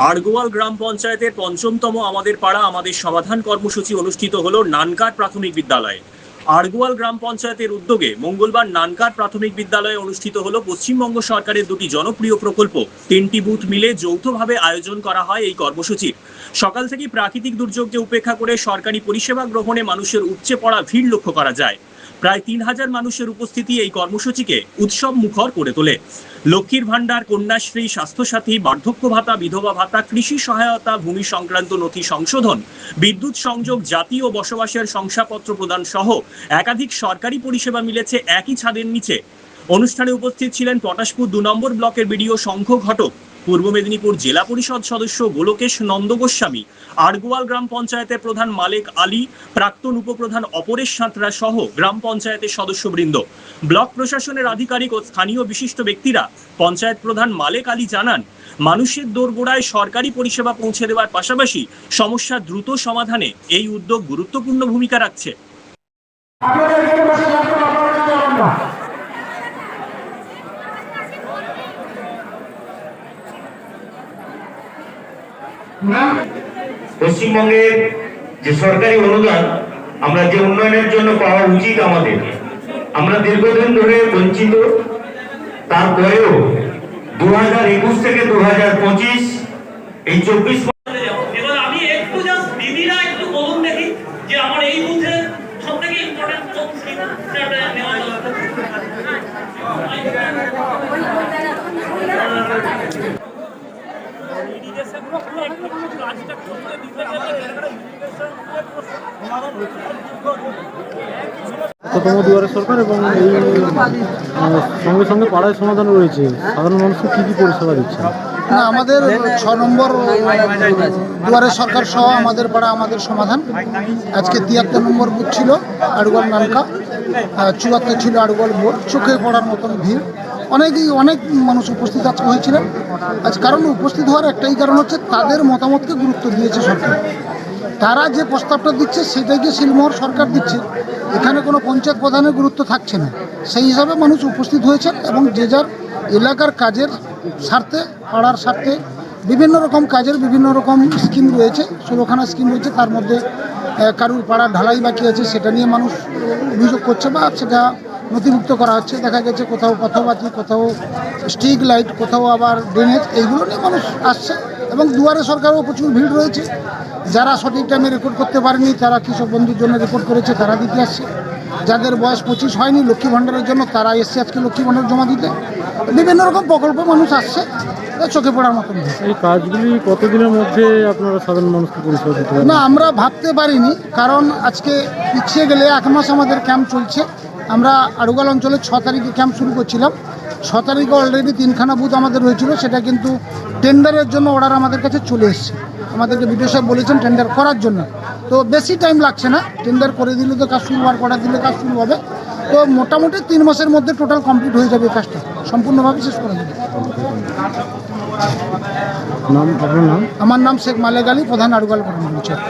আড়গোয়াল গ্রাম পঞ্চায়েতের পঞ্চমতম আমাদের পাড়া আমাদের সমাধান কর্মসূচি অনুষ্ঠিত হলো নানকার প্রাথমিক বিদ্যালয়ে। আড়গোয়াল গ্রাম পঞ্চায়েতের উদ্যোগে মঙ্গলবার নানকার প্রাথমিক বিদ্যালয়ে অনুষ্ঠিত হলো পশ্চিমবঙ্গ সরকারের দুটি জনপ্রিয় প্রকল্প 3টি বুথ মিলে যৌথভাবে আয়োজন করা হয় এই কর্মসূচির। সকাল থেকে প্রাকৃতিক দুর্যোগকে উপেক্ষা করে সরকারি পরিষেবা গ্রহণে মানুষের উপচে পড়া ভিড় লক্ষ্য করা যায়। প্রায় 3000 মানুষের উপস্থিতি এই কর্মসূচিকে উৎসব মুখর করে তোলে। লক্ষ্মীর ভান্ডার, কন্যাশ্রী, স্বাস্থ্যসাথী, বার্ধক্য ভাতা, বিধবা ভাতা, কৃষি সহায়তা, ভূমি সংক্রান্ত নথি সংশোধন, বিদ্যুৎ সংযোগ, জাতি ও বসবাসের শংসাপত্র প্রদান সহ একাধিক সরকারি পরিষেবা মিলেছে একই ছাদের নিচে। অনুষ্ঠানে উপস্থিত ছিলেন পটাশপুর 2 নম্বর ব্লকের বিডিও শঙ্খ ঘটক, পূর্ব মেদিনীপুর জেলা পরিষদ সদস্য গোলকেশ নন্দ গোস্বামী, আড়গোয়াল গ্রাম পঞ্চায়েতের প্রধান মালেক আলী, প্রাক্তন উপপ্রধান অপরেশ সাঁতরা সহ গ্রাম পঞ্চায়েতের সদস্যবৃন্দ, ব্লক প্রশাসনের আধিকারিক ও স্থানীয় বিশিষ্ট ব্যক্তিরা। পঞ্চায়েত প্রধান মালেক আলী জানান, মানুষের দোরগোড়ায় সরকারি পরিষেবা পৌঁছে দেওয়ার পাশাপাশি সমস্যা দ্রুত সমাধানে এই উদ্যোগ গুরুত্বপূর্ণ ভূমিকা রাখছে। পশ্চিমবঙ্গের যে সরকারি অনুদান আমরা যে উন্নয়নের জন্য পাওয়া উচিত আমাদের, আমরা দীর্ঘদিন ধরে বঞ্চিত। তারপরেও 2021 থেকে 2025 এই 24 আমি একটু জাস্ট দিদিরা একটু বলুন দেখি যে আমার এই বুথে সবথেকে ইম্পর্টেন্ট কোন স্কিমটা নেওয়া দরকার। দুয়ারে সরকার এবং এই সঙ্গে সঙ্গে পাড়ায় সমাধান রয়েছে, সাধারণ মানুষকে কী কী পরিষেবা দিচ্ছে? না, আমাদের 6 নম্বর দুয়ারে সরকার সহ আমাদের পাড়া আমাদের সমাধান। আজকে 73 নম্বর বুথ ছিল আড়গোয়াল নানকা, 74 ছিল আড়গোয়াল বোর্ড। চোখে পড়ার মতন ভিড়, অনেক মানুষ উপস্থিত আজকে হয়েছিলেন। আজ কারণ উপস্থিত হওয়ার একটাই কারণ হচ্ছে তাদের মতামতকে গুরুত্ব দিয়েছে সরকার। তারা যে প্রস্তাবটা দিচ্ছে সেটাই যে সিলমোহর সরকার দিচ্ছে, এখানে কোনো পঞ্চায়েত প্রধানের গুরুত্ব থাকছে না। সেই হিসাবে মানুষ উপস্থিত হয়েছেন এবং যে যার এলাকার কাজের স্বার্থে, পাড়ার স্বার্থে বিভিন্ন রকম কাজের বিভিন্ন রকম স্কিম রয়েছে, 16খানা স্কিম রয়েছে। তার মধ্যে কারুর পাড়ার ঢালাই বাকি আছে, সেটা নিয়ে মানুষ অভিযোগ করছে বা সেটা নথিভুক্ত করা হচ্ছে। দেখা গেছে কোথাও পথবাতি, কোথাও স্ট্রিট লাইট, কোথাও আবার ড্রেনেজ, এইগুলো নিয়ে মানুষ আসছে। এবং দুয়ারে সরকারও প্রচুর ভিড় রয়েছে। যারা সঠিক টাইমে রেকর্ড করতে পারেনি, তারা কৃষক বন্ধুর জন্য রেকর্ড করেছে, তারা দিতে আসছে। যাদের বয়স 25 হয়নি লক্ষ্মী ভাণ্ডারের জন্য, তারা এসছে আজকে লক্ষ্মী ভাণ্ডার জমা দিতে। বিভিন্ন রকম প্রকল্প মানুষ আসছে, চোখে পড়ার মতন। এই কাজগুলি কতদিনের মধ্যে আপনারা সাধারণ মানুষকে পরিষেবা দিতে পারেন? না, আমরা ভাবতে পারিনি, কারণ আজকে পিছিয়ে গেলে 1 মাস আমাদের ক্যাম্প চলছে। আমরা আড়গোয়াল অঞ্চলে 6 তারিখে ক্যাম্প শুরু করছিলাম। 6 তারিখে অলরেডি 3খানা বুথ আমাদের হয়েছিল, সেটা কিন্তু টেন্ডারের জন্য অর্ডার আমাদের কাছে চলে এসছে। আমাদেরকে বিডিও সাহেব বলেছেন টেন্ডার করার জন্য, তো বেশি টাইম লাগছে না। টেন্ডার করে দিলে তো কাজ শুরু হওয়ার, অর্ডার দিলে কাজ শুরু হবে। তো মোটামুটি 3 মাসের মধ্যে টোটাল কমপ্লিট হয়ে যাবে, কাজটা সম্পূর্ণভাবে শেষ করা যাবে। নাম, আপনার নাম? আমার নাম শেখ মালেক আলী, প্রধান আড়গোয়াল গ্রাম পঞ্চায়েত।